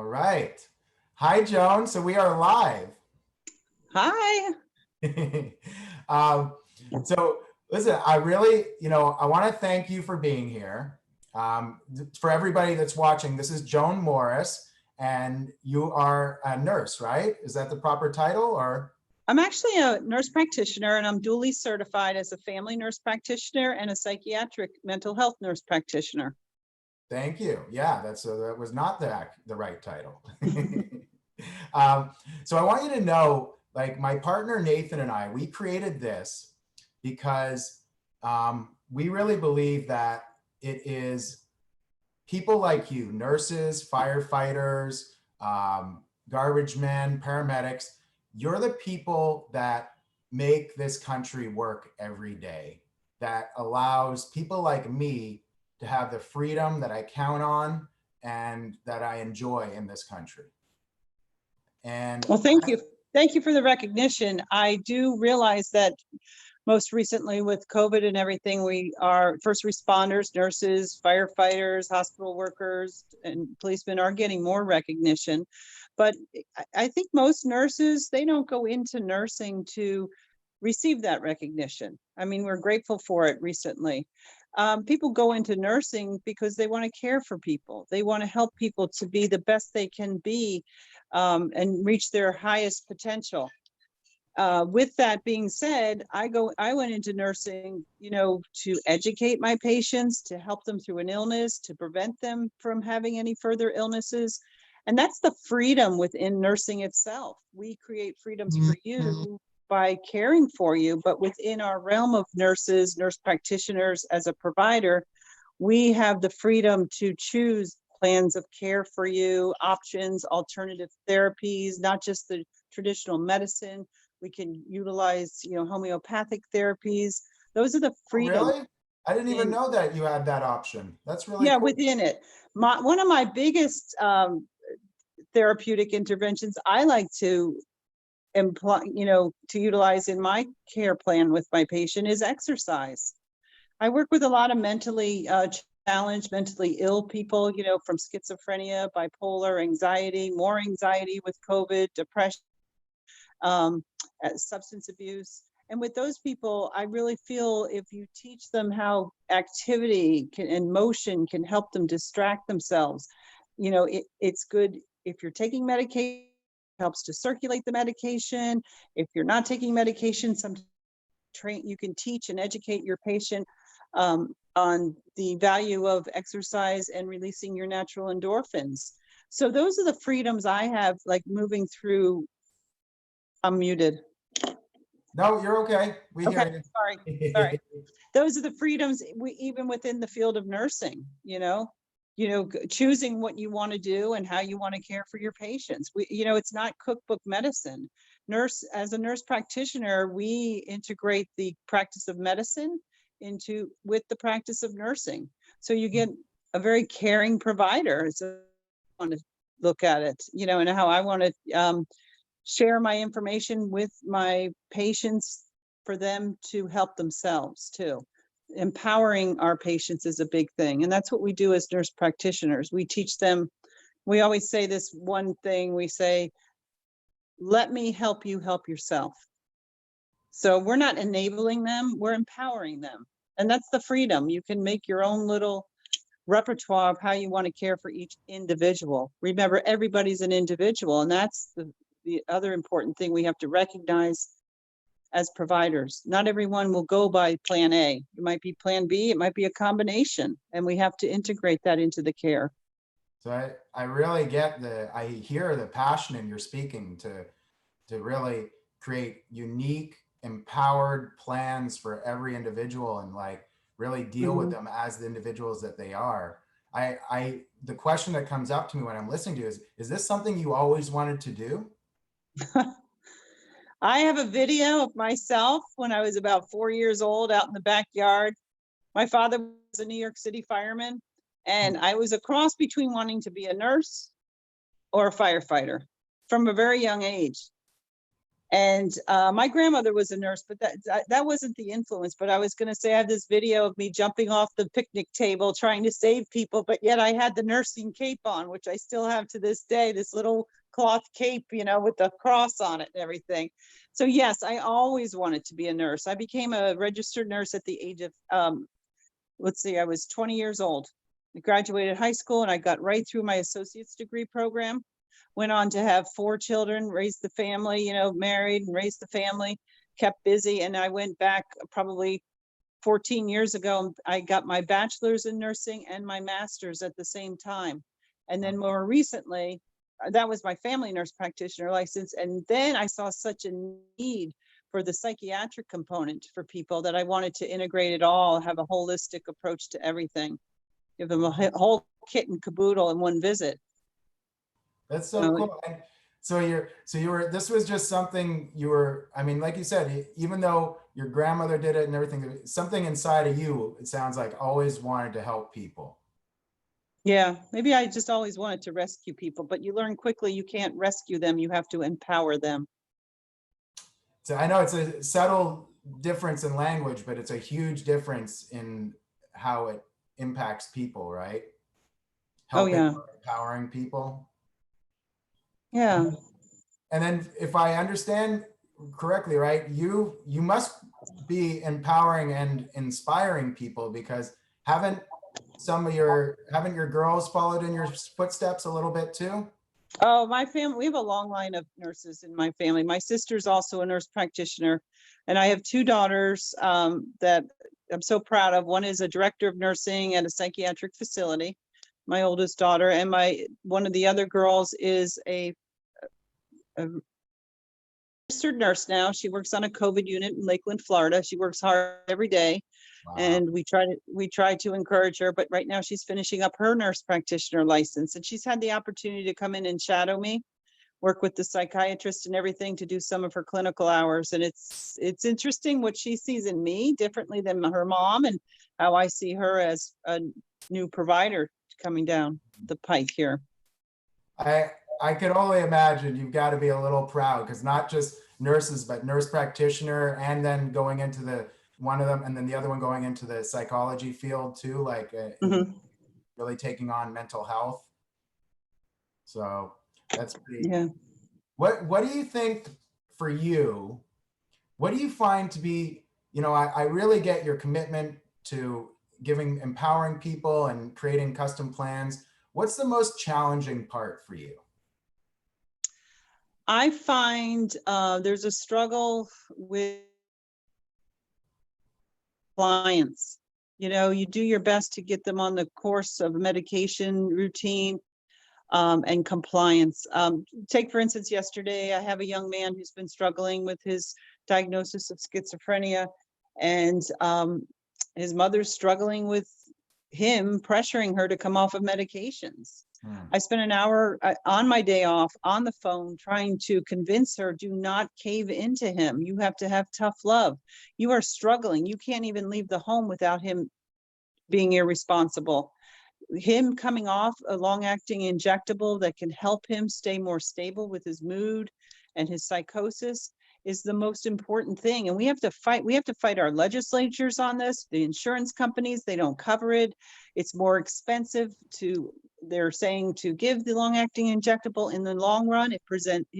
All right. Hi, Joan. So we are live. Hi. um, so listen, I really, I want to thank you for being here. For everybody that's watching, this is Joan Morris, and you are a nurse, right? Is that the proper title, or? I'm actually a nurse practitioner, and I'm dually certified as a family nurse practitioner and a psychiatric mental health nurse practitioner. Thank you. Yeah, that was not the right title. So I want you to know, like, my partner Nathan and I, we created this because we really believe that it is people like you, nurses, firefighters, garbage men, paramedics. You're the people that make this country work every day, that allows people like me to have the freedom that I count on and that I enjoy in this country. And well, thank you. Thank you for the recognition. I do realize that most recently with COVID and everything, we are first responders, nurses, firefighters, hospital workers, and policemen are getting more recognition. But I think most nurses, they don't go into nursing to receive that recognition. I mean, we're grateful for it recently. People go into nursing because they want to care for people. They want to help people to be the best they can be and reach their highest potential. With that being said, I went into nursing, to educate my patients, to help them through an illness, to prevent them from having any further illnesses. And that's the freedom within nursing itself. We create freedoms for you by caring for you, but within our realm of nurses, nurse practitioners, as a provider, we have the freedom to choose plans of care for you, options, alternative therapies, not just the traditional medicine. We can utilize, homeopathic therapies. Those are the freedoms. Really? I didn't even know that you had that option. That's really yeah, cool. within it. One of my biggest therapeutic interventions I like to imply, to utilize in my care plan with my patient is exercise. I work with a lot of mentally challenged, mentally ill people, from schizophrenia, bipolar, anxiety, more anxiety with COVID, depression, substance abuse. And with those people, I really feel if you teach them how activity and motion can help them distract themselves, it's good if you're taking medication, it helps to circulate the medication. If you're not taking medication, you can teach and educate your patient on the value of exercise and releasing your natural endorphins. So those are the freedoms I have, like moving through. I'm muted. No, you're okay. We hear Okay, you. sorry. Those are the freedoms even within the field of nursing, choosing what you want to do and how you want to care for your patients. It's not cookbook medicine. As a nurse practitioner, we integrate the practice of medicine with the practice of nursing. So you get a very caring provider. So I want to look at it, and how I want to share my information with my patients for them to help themselves too. Empowering our patients is a big thing. And that's what we do as nurse practitioners. We teach them, we always say this one thing, we say, let me help you help yourself. So we're not enabling them, we're empowering them. And that's the freedom. You can make your own little repertoire of how you want to care for each individual. Remember, everybody's an individual, and that's the other important thing we have to recognize as providers. Not everyone will go by plan A. It might be plan B, it might be a combination, and we have to integrate that into the care. So I really get I hear the passion in your speaking to really create unique, empowered plans for every individual and like really deal with them as the individuals that they are. The question that comes up to me when I'm listening to you is this something you always wanted to do? I have a video of myself when I was about 4 years old out in the backyard. My father was a New York City fireman, and I was a cross between wanting to be a nurse or a firefighter from a very young age. And my grandmother was a nurse, but that wasn't the influence. But I was going to say, I have this video of me jumping off the picnic table trying to save people, but yet I had the nursing cape on, which I still have to this day, this little cloth cape, you know, with the cross on it and everything. So yes, I always wanted to be a nurse. I became a registered nurse at the age of, let's see, I was 20 years old. I graduated high school and I got right through my associate's degree program. Went on to have 4 children, raised the family, you know, married and raised the family, kept busy. And I went back probably 14 years ago. I got my bachelor's in nursing and my master's at the same time. And then more recently, that was my family nurse practitioner license. And then I saw such a need for the psychiatric component for people that I wanted to integrate it all, have a holistic approach to everything, give them a whole kit and caboodle in one visit. That's so cool. And so you were, this was just something you were, I mean, like you said, even though your grandmother did it and everything, something inside of you, it sounds like, always wanted to help people. Yeah, maybe I just always wanted to rescue people, but you learn quickly you can't rescue them, you have to empower them. So I know it's a subtle difference in language, but it's a huge difference in how it impacts people, right? Helping, yeah. empowering people. Yeah. And then if I understand correctly, right, you must be empowering and inspiring people, because haven't your girls followed in your footsteps a little bit too? Oh, my family, we have a long line of nurses in my family. My sister's also a nurse practitioner, and I have 2 daughters that I'm so proud of. One is a director of nursing at a psychiatric facility, my oldest daughter, and one of the other girls is a registered nurse now. She works on a COVID unit in Lakeland, Florida. She works hard every day. Wow. And we try to encourage her, but right now she's finishing up her nurse practitioner license, and she's had the opportunity to come in and shadow me, work with the psychiatrist and everything, to do some of her clinical hours. And it's interesting what she sees in me differently than her mom, and how I see her as a new provider coming down the pike here. I can only imagine you've got to be a little proud, because not just nurses, but nurse practitioner, and then going into one of them, and then the other one going into the psychology field too, like really taking on mental health. So that's pretty. Yeah. What do you think for you? What do you find to be, you know, I really get your commitment to empowering people and creating custom plans. What's the most challenging part for you? I find there's a struggle with clients. You know, you do your best to get them on the course of medication routine and compliance. Take, for instance, yesterday, I have a young man who's been struggling with his diagnosis of schizophrenia, and his mother's struggling with him, pressuring her to come off of medications. I spent an hour on my day off on the phone trying to convince her, do not cave into him. You have to have tough love. You are struggling. You can't even leave the home without him being irresponsible. Him coming off a long-acting injectable that can help him stay more stable with his mood and his psychosis is the most important thing. And we have to fight our legislatures on this. The insurance companies, they don't cover it. It's more expensive they're saying to give the long-acting injectable. In the long run, it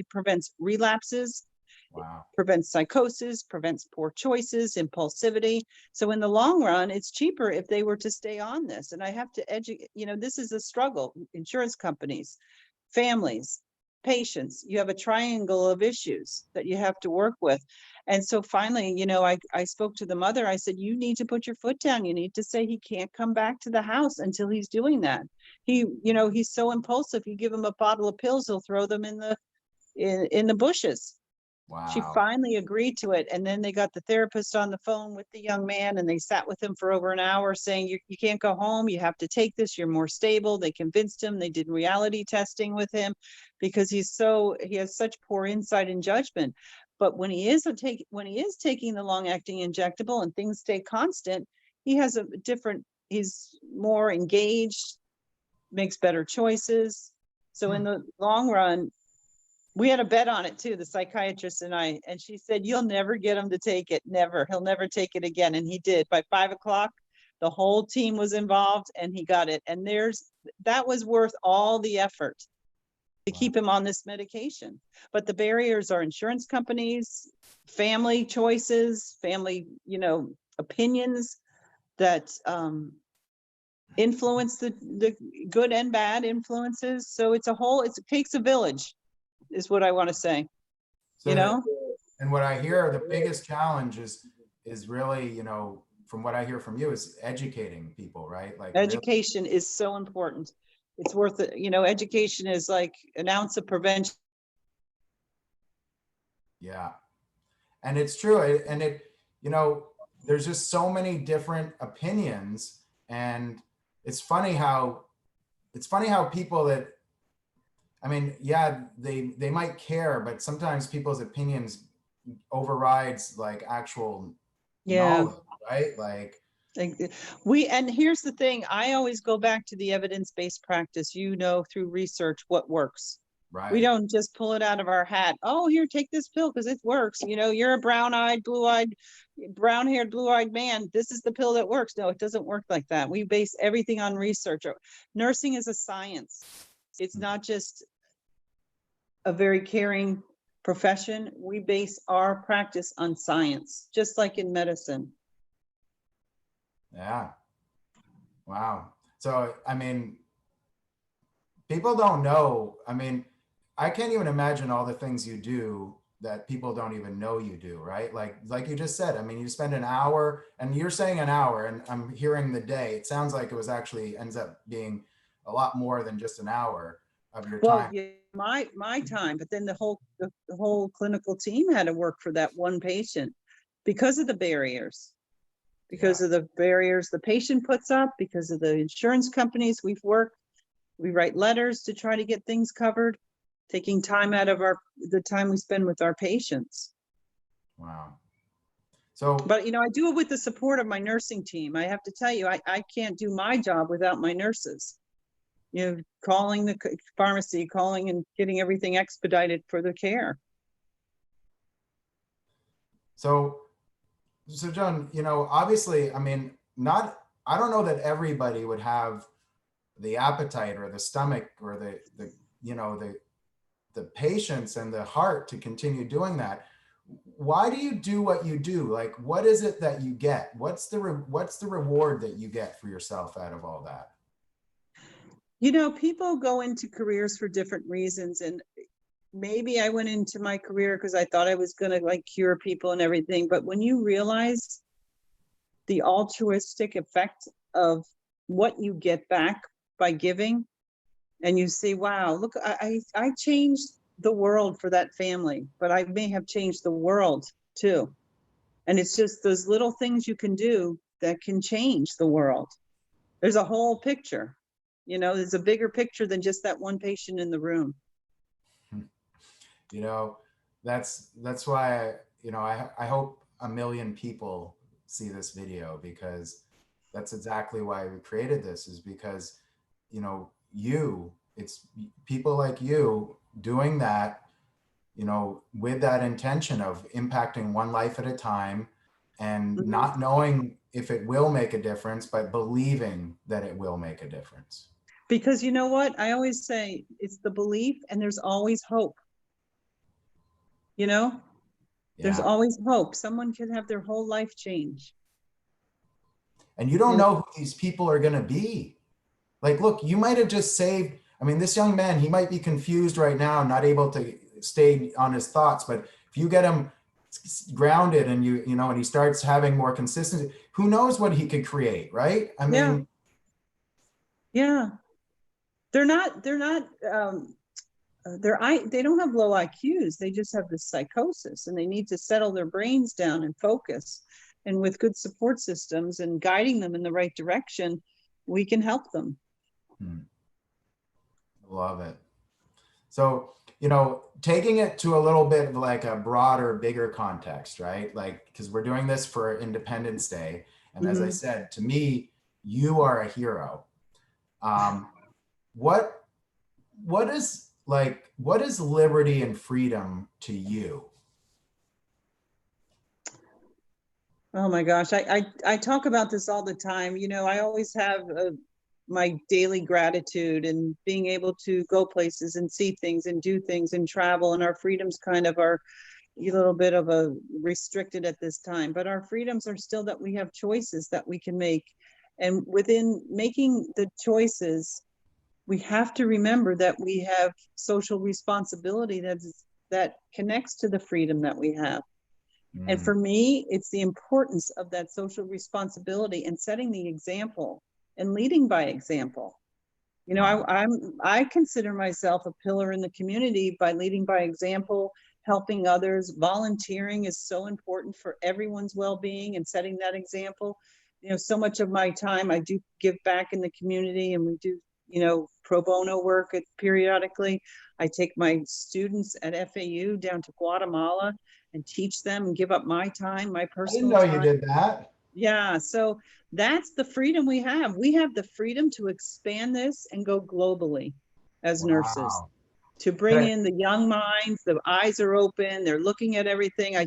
prevents relapses. Wow. Prevents psychosis, prevents poor choices, impulsivity. So in the long run, it's cheaper if they were to stay on this. And I have to educate, you know, this is a struggle. Insurance companies, families, patients, you have a triangle of issues that you have to work with. And so finally, you know, I spoke to the mother. I said, you need to put your foot down. You need to say he can't come back to the house until he's doing that. He's so impulsive. You give him a bottle of pills, he'll throw them in the bushes. Wow. She finally agreed to it. And then they got the therapist on the phone with the young man, and they sat with him for over an hour saying, you can't go home. You have to take this. You're more stable. They convinced him. They did reality testing with him because he has such poor insight and judgment. But when he is taking the long-acting injectable and things stay constant, he's more engaged, makes better choices. So in the long run, We had a bet on it too, the psychiatrist and I, and she said, you'll never get him to take it. Never. He'll never take it again. And he did. By 5 o'clock, the whole team was involved and he got it. And that was worth all the effort to keep him on this medication. But the barriers are insurance companies, family choices, family, opinions that influence the good and bad influences. So it takes a village, is what I want to say. So You know? And what I hear, the biggest challenge is really, from what I hear from you, is educating people, right? Like really- Education is so important. It's worth it. Education is like an ounce of prevention. Yeah. And it's true. And there's just so many different opinions. And it's funny how people that, I mean, yeah, they might care, but sometimes people's opinions overrides like actual knowledge, right? Like And here's the thing, I always go back to the evidence-based practice, through research, what works. right. We don't just pull it out of our hat. Oh, here, take this pill because it works. You're a brown-eyed, blue-eyed, brown-haired, blue-eyed man. This is the pill that works. No, it doesn't work like that. We base everything on research. Nursing is a science. It's not just a very caring profession. We base our practice on science, just like in medicine. Yeah. Wow. So, I mean, people don't know. I mean, I can't even imagine all the things you do that people don't even know you do, right? Like you just said, I mean, you spend an hour, and you're saying an hour, and I'm hearing the day. It sounds like it was actually ends up being a lot more than just an hour of your time. Yeah, my time, but then the whole clinical team had to work for that one patient because of the barriers. Because of the barriers the patient puts up, because of the insurance companies we write letters to try to get things covered, taking time out of the time we spend with our patients. Wow. So, but I do it with the support of my nursing team. I have to tell you, I can't do my job without my nurses. Calling the pharmacy, calling and getting everything expedited for the care. So Joan, obviously, I mean, I don't know that everybody would have the appetite or the stomach or the patience and the heart to continue doing that. Why do you do what you do? Like, what is it that you get? What's the reward that you get for yourself out of all that? People go into careers for different reasons, and maybe I went into my career because I thought I was going to cure people and everything. But when you realize the altruistic effect of what you get back by giving, and you see, wow, look, I changed the world for that family, but I may have changed the world too. And it's just those little things you can do that can change the world. There's a whole picture. There's a bigger picture than just that one patient in the room. That's why I hope 1 million people see this video, because that's exactly why we created this, is because it's people like you doing that, with that intention of impacting one life at a time, and not knowing if it will make a difference, but believing that it will make a difference. Because you know what? I always say it's the belief, and there's always hope. There's always hope. Someone can have their whole life change. And you don't know who these people are going to be. Like, look, you might have just saved, I mean, this young man, he might be confused right now, not able to stay on his thoughts, but if you get him grounded and and he starts having more consistency, who knows what he could create, right? I mean, yeah. They don't have low IQs. They just have this psychosis, and they need to settle their brains down and focus. And with good support systems and guiding them in the right direction, we can help them. Love it. So, taking it to a little bit of like a broader, bigger context, right? Like, because we're doing this for Independence Day. And as I said, to me, you are a hero. What is like, what is liberty and freedom to you? Oh my gosh, I talk about this all the time. You know, I always have my daily gratitude and being able to go places and see things and do things and travel. And our freedoms kind of are a little bit of a restricted at this time, but our freedoms are still that we have choices that we can make. And within making the choices, we have to remember that we have social responsibility that connects to the freedom that we have. And Mm, for me, it's the importance of that social responsibility and setting the example and leading by example. You know, wow. I consider myself a pillar in the community by leading by example, helping others. Volunteering is so important for everyone's well-being and setting that example. You know, so much of my time I do give back in the community, and we do, you know, pro bono work periodically. I take my students at FAU down to Guatemala and teach them and give up my time, my I didn't personal know you time. did that. Yeah, so that's the freedom we have. We have the freedom to expand this and go globally as nurses, Wow. to bring Good. in the young minds. The eyes are open. They're looking at everything. I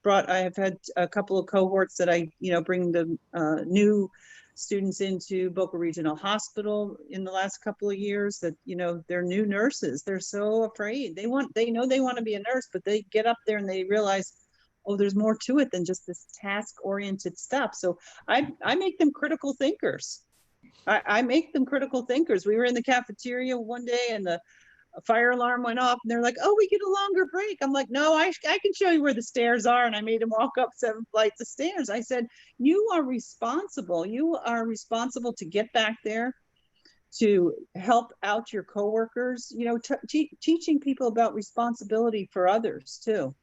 have had a couple of cohorts that I, you know, bring the new students into Boca Regional Hospital in the last couple of years that, you know, they're new nurses. They're so afraid. They know they want to be a nurse, but they get up there and they realize, oh, there's more to it than just this task-oriented stuff. So I make them critical thinkers. I make them critical thinkers. We were in the cafeteria one day and the fire alarm went off and they're like, oh, we get a longer break. I'm like, no, I can show you where the stairs are. And I made them walk up 7 flights of stairs. I said, you are responsible. You are responsible to get back there, to help out your coworkers. You know, teaching people about responsibility for others too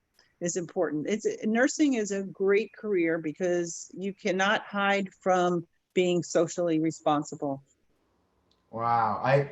is important. Nursing is a great career because you cannot hide from being socially responsible. Wow. I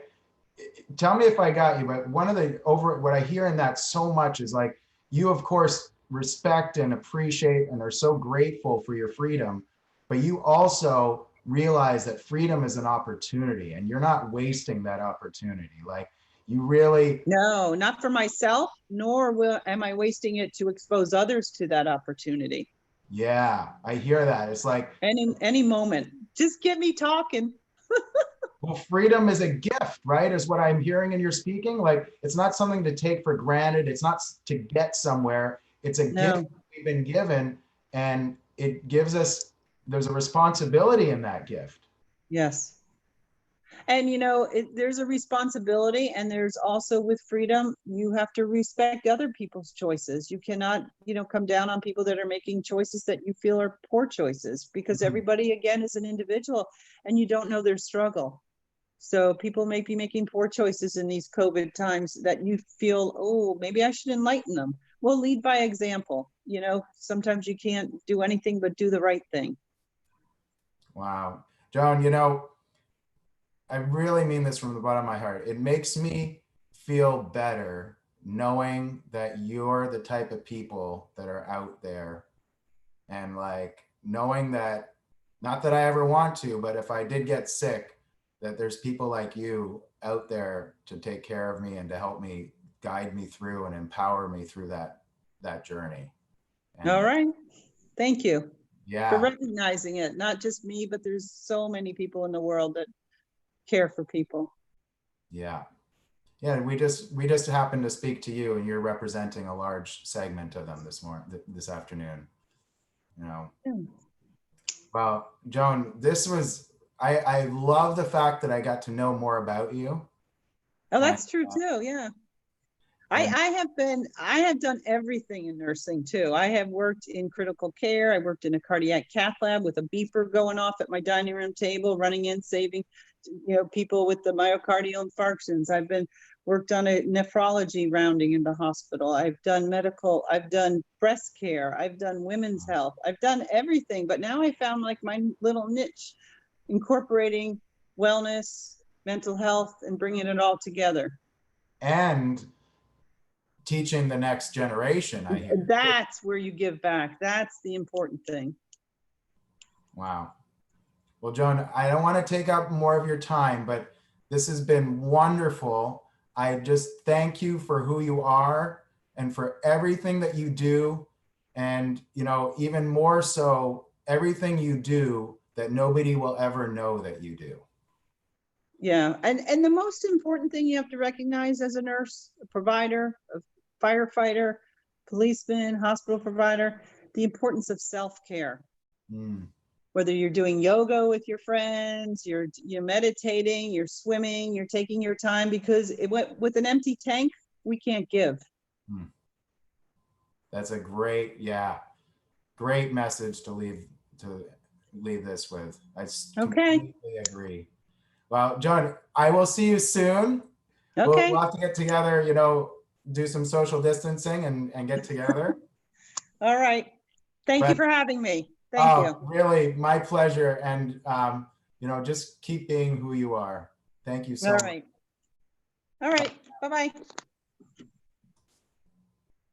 tell me if I got you, but one of the over what I hear in that so much is like you of course respect and appreciate and are so grateful for your freedom, but you also realize that freedom is an opportunity and you're not wasting that opportunity. Like you really, No, not for myself, nor am I wasting it to expose others to that opportunity. yeah, I hear that. It's like, Any moment, just get me talking. well, freedom is a gift, right? Is what I'm hearing in your speaking. Like it's not something to take for granted. It's not to get somewhere. It's a gift No, we've been given, and it gives us, there's a responsibility in that gift. yes. And you know, there's a responsibility, and there's also with freedom, you have to respect other people's choices. You cannot, you know, come down on people that are making choices that you feel are poor choices, because Mhm. everybody, again, is an individual and you don't know their struggle. So people may be making poor choices in these COVID times that you feel, oh, maybe I should enlighten them. Well, lead by example. You know, sometimes you can't do anything but do the right thing. Wow. Joan, you know, I really mean this from the bottom of my heart. It makes me feel better knowing that you're the type of people that are out there and like knowing that, not that I ever want to, but if I did get sick, that there's people like you out there to take care of me and to help me guide me through and empower me through that journey. All And right. Thank you for yeah, recognizing it. Not just me, but there's so many people in the world that care for people. yeah. Yeah, we just happened to speak to you and you're representing a large segment of them this afternoon, you know. Yeah. Well, Joan, this was I love the fact that I got to know more about you. Oh, And that's true too. Yeah. and I have done everything in nursing too. I have worked in critical care. I worked in a cardiac cath lab with a beeper going off at my dining room table, running in, saving, you know, people with the myocardial infarctions. I've been worked on a nephrology rounding in the hospital. I've done medical, I've done breast care, I've done women's health. I've done everything, but now I found like my little niche, incorporating wellness, mental health, and bringing it all together. and teaching the next generation, I hear. That's where you give back. That's the important thing. Wow. Well, Joan, I don't want to take up more of your time, but this has been wonderful. I just thank you for who you are and for everything that you do. And, you know, even more so, everything you do that nobody will ever know that you do. Yeah, and the most important thing you have to recognize as a nurse, a provider, a firefighter, policeman, hospital provider, the importance of self-care. Mm, Whether you're doing yoga with your friends, you're meditating, you're swimming, you're taking your time, because with an empty tank, we can't give. mm. That's a great, yeah, great message to leave this with. Okay, Completely agree. Well, John, I will see you soon. We'll okay, have to get together, you know, do some social distancing and get together. all right. Thank you But for having me. Thank you. really, my pleasure. And you know, just keep being who you are. Thank you so All much. right. All right. Bye-bye.